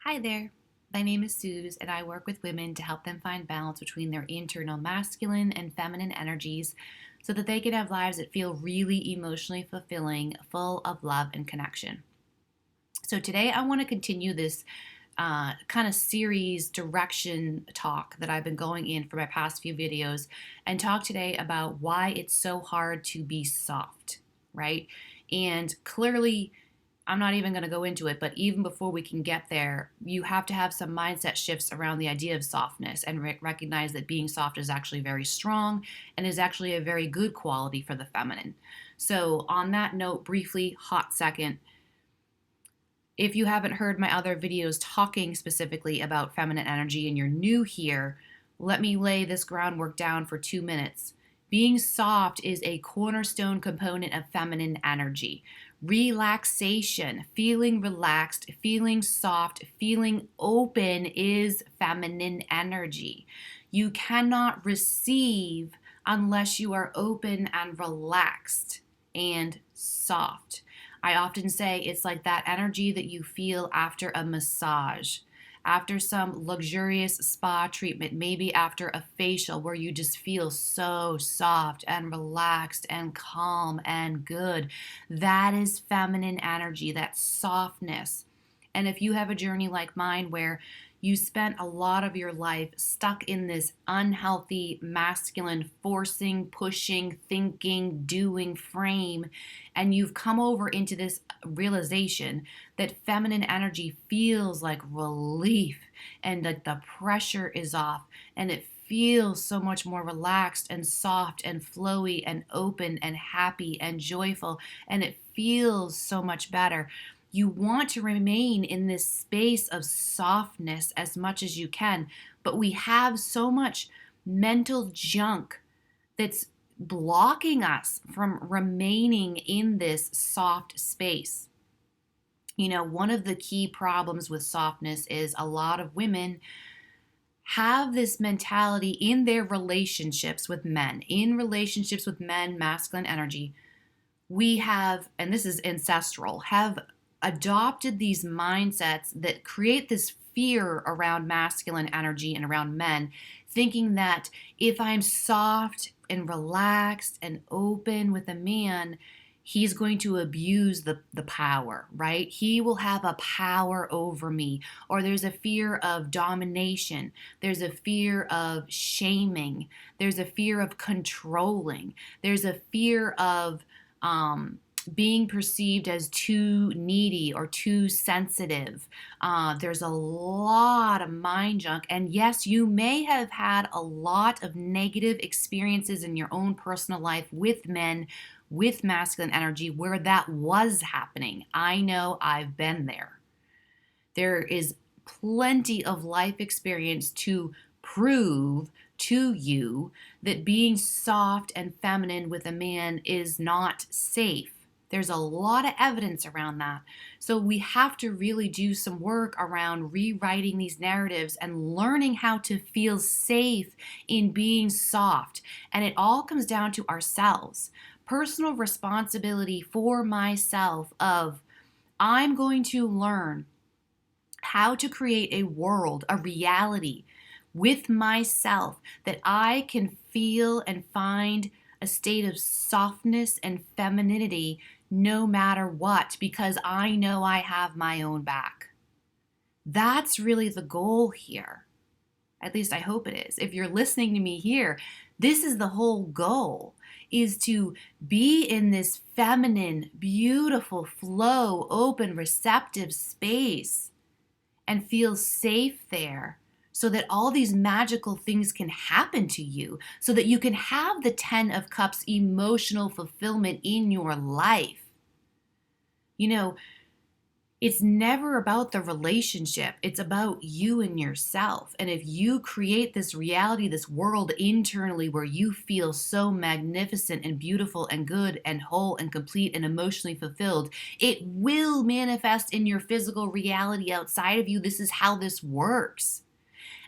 Hi there. My name is Suze, and I work with women to help them find balance between their internal masculine and feminine energies so that they can have lives that feel really emotionally fulfilling, full of love and connection. So, today I want to continue this kind of series direction talk that I've been going in for my past few videos and talk today about why it's so hard to be soft, right? And clearly, I'm not even going to go into it, but even before we can get there, you have to have some mindset shifts around the idea of softness and recognize that being soft is actually very strong and is actually a very good quality for the feminine. So, on that note, briefly, hot second, if you haven't heard my other videos talking specifically about feminine energy and you're new here, let me lay this groundwork down for 2 minutes. Being soft is a cornerstone component of feminine energy. Relaxation, feeling relaxed, feeling soft, feeling open is feminine energy. You cannot receive unless you are open and relaxed and soft. I often say it's like that energy that you feel after a massage, after some luxurious spa treatment, maybe after a facial where you just feel so soft and relaxed and calm and good. That is feminine energy, that softness. And if you have a journey like mine where you spent a lot of your life stuck in this unhealthy, masculine, forcing, pushing, thinking, doing frame, and you've come over into this realization that feminine energy feels like relief and that the pressure is off and it feels so much more relaxed and soft and flowy and open and happy and joyful, and it feels so much better. You want to remain in this space of softness as much as you can, but we have so much mental junk that's blocking us from remaining in this soft space. You know, one of the key problems with softness is a lot of women have this mentality in their relationships with men, masculine energy. We have, and this is ancestral, have adopted these mindsets that create this fear around masculine energy and around men, thinking that if I'm soft and relaxed and open with a man, he's going to abuse the power, right? He will have a power over me. Or there's a fear of domination. There's a fear of shaming. There's a fear of controlling. There's a fear of being perceived as too needy or too sensitive. There's a lot of mind junk. And yes, you may have had a lot of negative experiences in your own personal life with men with masculine energy where that was happening. I know I've been there. There is plenty of life experience to prove to you that being soft and feminine with a man is not safe. There's a lot of evidence around that. So we have to really do some work around rewriting these narratives and learning how to feel safe in being soft. And it all comes down to ourselves. Personal responsibility for myself of I'm going to learn how to create a world, a reality with myself that I can feel and find a state of softness and femininity no matter what, because I know I have my own back. That's really the goal here. At least I hope it is. If you're listening to me here, this is the whole goal, is to be in this feminine, beautiful, flow, open, receptive space and feel safe there so that all these magical things can happen to you, so that you can have the 10 of Cups emotional fulfillment in your life. You know, it's never about the relationship. It's about you and yourself. And if you create this reality, this world internally where you feel so magnificent and beautiful and good and whole and complete and emotionally fulfilled, it will manifest in your physical reality outside of you. This is how this works.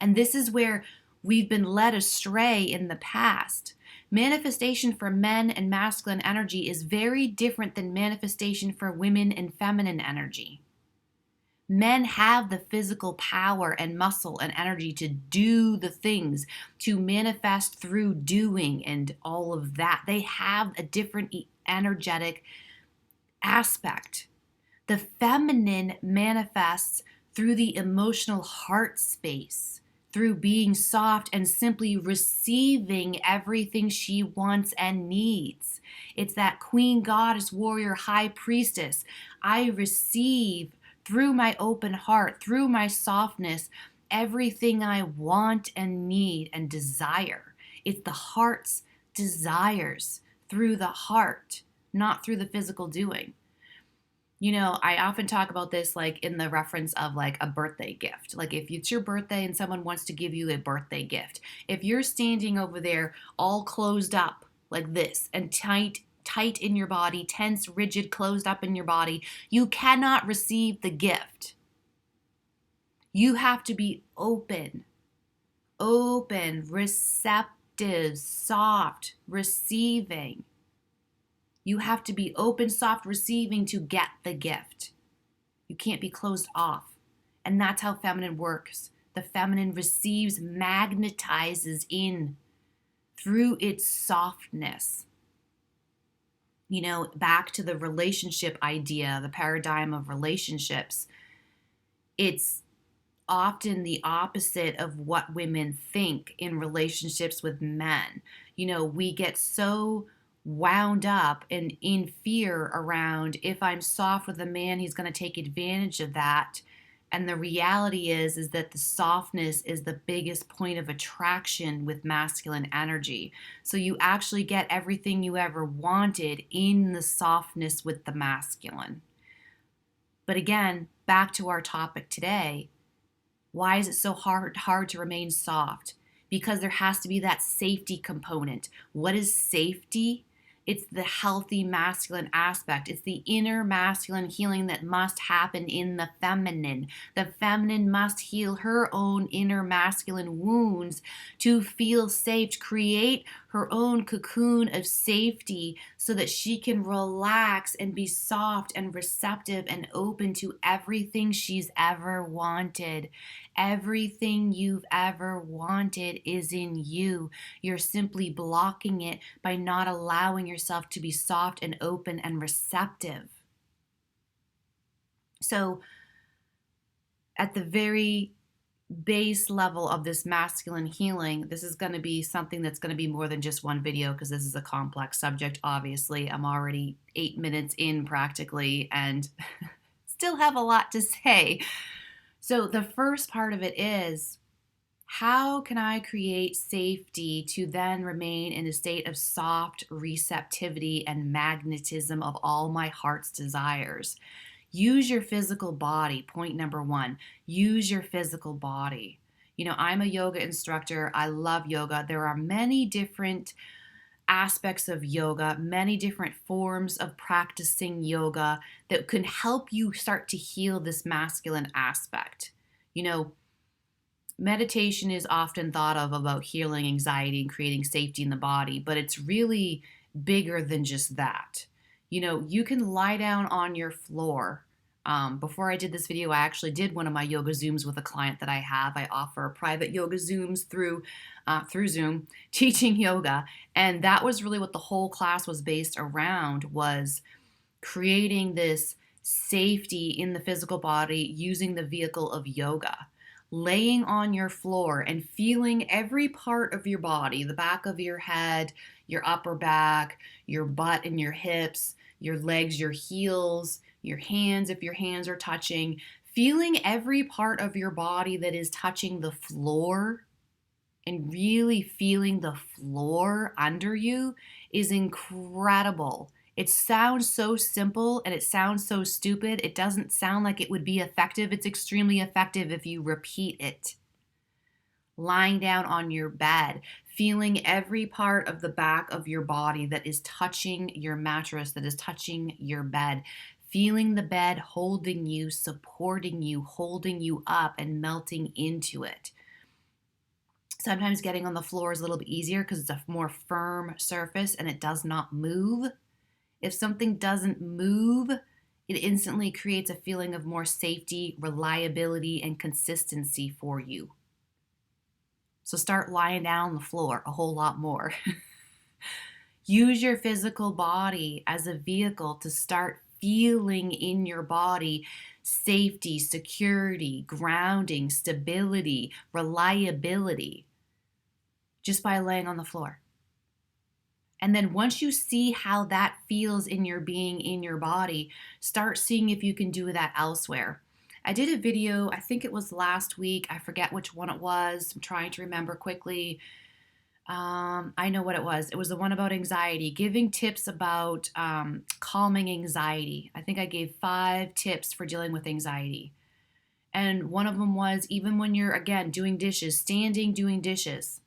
And this is where we've been led astray in the past. Manifestation for men and masculine energy is very different than manifestation for women and feminine energy. Men have the physical power and muscle and energy to do the things, to manifest through doing and all of that. They have a different energetic aspect. The feminine manifests through the emotional heart space, through being soft and simply receiving everything she wants and needs. It's that queen, goddess, warrior, high priestess. I receive through my open heart, through my softness, everything I want and need and desire. It's the heart's desires through the heart, not through the physical doing. I often talk about this like in the reference of like a birthday gift. Like if it's your birthday and someone wants to give you a birthday gift, if you're standing over there all closed up like this and tight in your body, tense, rigid, closed up in your body, you cannot receive the gift. You have to be open, receptive, soft, receiving. You have to be open, soft, receiving to get the gift. You can't be closed off. And that's how feminine works. The feminine receives, magnetizes in through its softness. Back to the relationship idea, the paradigm of relationships, it's often the opposite of what women think in relationships with men. We get so wound up and in fear around, if I'm soft with a man, he's going to take advantage of that. And the reality is that the softness is the biggest point of attraction with masculine energy. So you actually get everything you ever wanted in the softness with the masculine. But again, back to our topic today, why is it so hard to remain soft? Because there has to be that safety component. What is safety? It's the healthy masculine aspect. It's the inner masculine healing that must happen in the feminine. The feminine must heal her own inner masculine wounds to feel safe, to create her own cocoon of safety so that she can relax and be soft and receptive and open to everything she's ever wanted. Everything you've ever wanted is in you. You're simply blocking it by not allowing yourself to be soft and open and receptive. So, at the very base level of this masculine healing, this is going to be something that's going to be more than just one video because this is a complex subject. Obviously, I'm already 8 minutes in practically and still have a lot to say. So the first part of it is, how can I create safety to then remain in a state of soft receptivity and magnetism of all my heart's desires? Use your physical body. Point number one, use your physical body. I'm a yoga instructor. I love yoga. There are many different aspects of yoga, many different forms of practicing yoga that can help you start to heal this masculine aspect. Meditation is often thought of about healing anxiety and creating safety in the body, but it's really bigger than just that. You can lie down on your floor. Before I did this video, I actually did one of my yoga Zooms with a client that I have. I offer private yoga Zooms through Zoom, teaching yoga. And that was really what the whole class was based around, was creating this safety in the physical body using the vehicle of yoga. Laying on your floor and feeling every part of your body, the back of your head, your upper back, your butt and your hips, your legs, your heels, your hands, if your hands are touching, feeling every part of your body that is touching the floor and really feeling the floor under you is incredible. It sounds so simple and it sounds so stupid. It doesn't sound like it would be effective. It's extremely effective if you repeat it. Lying down on your bed, feeling every part of the back of your body that is touching your mattress, that is touching your bed, feeling the bed holding you, supporting you, holding you up and melting into it. Sometimes getting on the floor is a little bit easier because it's a more firm surface and it does not move. If something doesn't move, It instantly creates a feeling of more safety, reliability, and consistency for you. So start lying down on the floor a whole lot more. Use your physical body as a vehicle to start feeling in your body safety, security, grounding, stability, reliability, just by laying on the floor. And then once you see how that feels in your being, in your body, start seeing if you can do that elsewhere. I did a video, I think it was last week. I forget which one it was. I'm trying to remember quickly. I know what it was. It was the one about anxiety, giving tips about calming anxiety. I think I gave 5 tips for dealing with anxiety. And one of them was even when you're, again, doing dishes, standing doing dishes,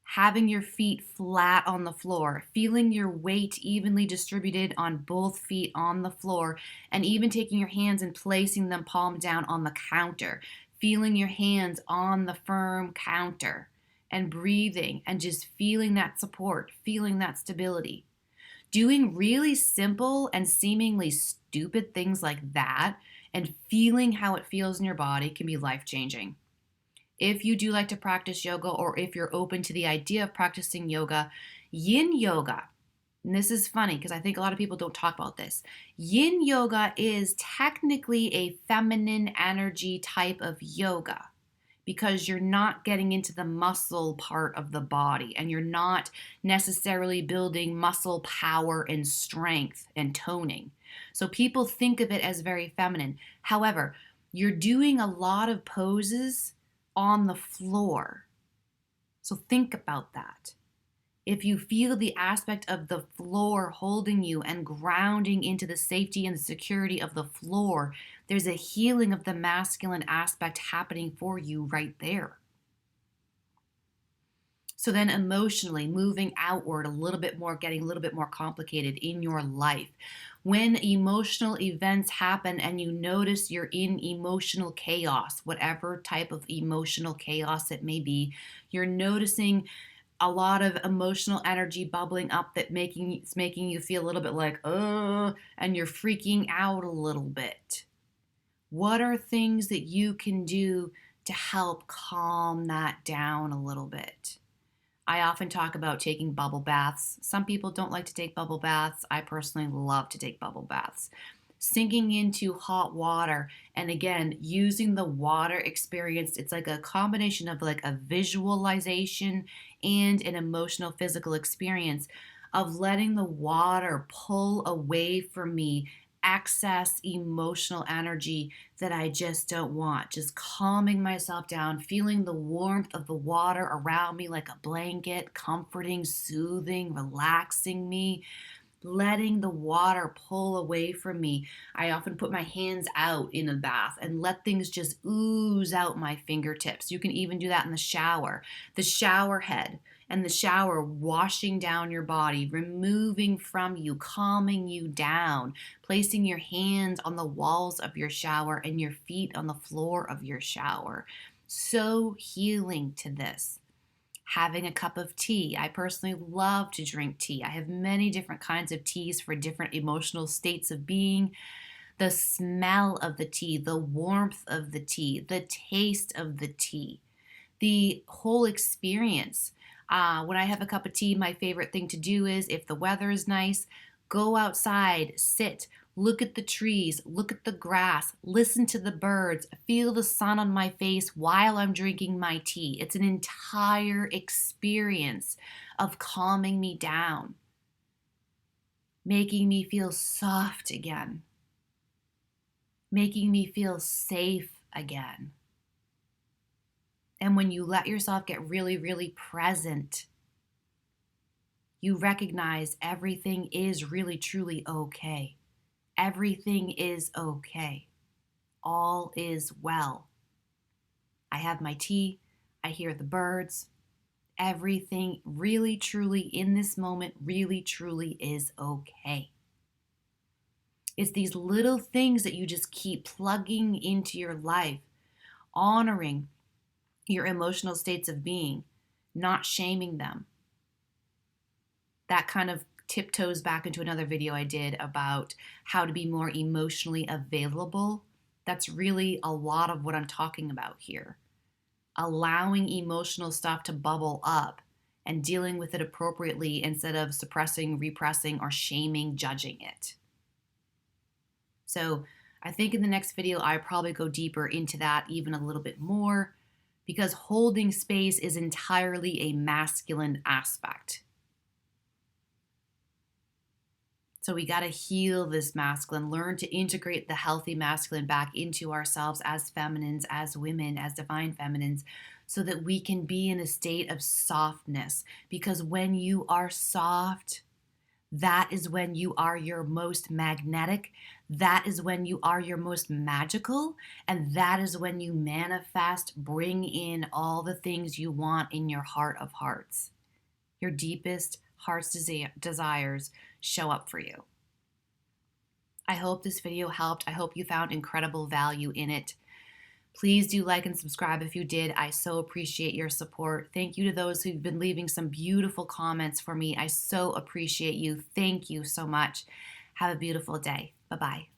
having your feet flat on the floor, feeling your weight evenly distributed on both feet on the floor, and even taking your hands and placing them palm down on the counter, feeling your hands on the firm counter, and breathing and just feeling that support, feeling that stability. Doing really simple and seemingly stupid things like that and feeling how it feels in your body can be life changing. If you do like to practice yoga, or if you're open to the idea of practicing yoga, yin yoga, and this is funny because I think a lot of people don't talk about this. Yin yoga is technically a feminine energy type of yoga because you're not getting into the muscle part of the body and you're not necessarily building muscle power and strength and toning. So people think of it as very feminine. However, you're doing a lot of poses on the floor. So think about that. If you feel the aspect of the floor holding you and grounding into the safety and the security of the floor, there's a healing of the masculine aspect happening for you right there. So then emotionally moving outward a little bit more, getting a little bit more complicated in your life. When emotional events happen and you notice you're in emotional chaos, whatever type of emotional chaos it may be, you're noticing a lot of emotional energy bubbling up that it's making you feel a little bit like, and you're freaking out a little bit. What are things that you can do to help calm that down a little bit? I often talk about taking bubble baths. Some people don't like to take bubble baths. I personally love to take bubble baths. Sinking into hot water and again, using the water experience. It's like a combination of like a visualization and an emotional physical experience of letting the water pull away from me excess emotional energy that I just don't want. Just calming myself down, feeling the warmth of the water around me like a blanket, comforting, soothing, relaxing me, letting the water pull away from me. I often put my hands out in a bath and let things just ooze out my fingertips. You can even do that in the shower. The shower head and the shower washing down your body, removing from you, calming you down, placing your hands on the walls of your shower and your feet on the floor of your shower. So healing to this. Having a cup of tea. I personally love to drink tea. I have many different kinds of teas for different emotional states of being. The smell of the tea, the warmth of the tea, the taste of the tea, the whole experience. When I have a cup of tea, my favorite thing to do is, if the weather is nice, go outside, sit, look at the trees, look at the grass, listen to the birds, feel the sun on my face while I'm drinking my tea. It's an entire experience of calming me down, making me feel soft again, making me feel safe again. And when you let yourself get really, really present, you recognize everything is really, truly okay. Everything is okay. All is well. I have my tea. I hear the birds. Everything really, truly in this moment really, truly is okay. It's these little things that you just keep plugging into your life, honoring your emotional states of being, not shaming them. That kind of tiptoes back into another video I did about how to be more emotionally available. That's really a lot of what I'm talking about here. Allowing emotional stuff to bubble up and dealing with it appropriately instead of suppressing, repressing, or shaming, judging it. So I think in the next video, I probably go deeper into that even a little bit more, because holding space is entirely a masculine aspect. So we got to heal this masculine, learn to integrate the healthy masculine back into ourselves as feminines, as women, as divine feminines, so that we can be in a state of softness. Because when you are soft, that is when you are your most magnetic. That is when you are your most magical. And that is when you manifest, bring in all the things you want in your heart of hearts. Your deepest heart's desires show up for you. I hope this video helped. I hope you found incredible value in it. Please do like and subscribe if you did. I so appreciate your support. Thank you to those who've been leaving some beautiful comments for me. I so appreciate you. Thank you so much. Have a beautiful day. Bye-bye.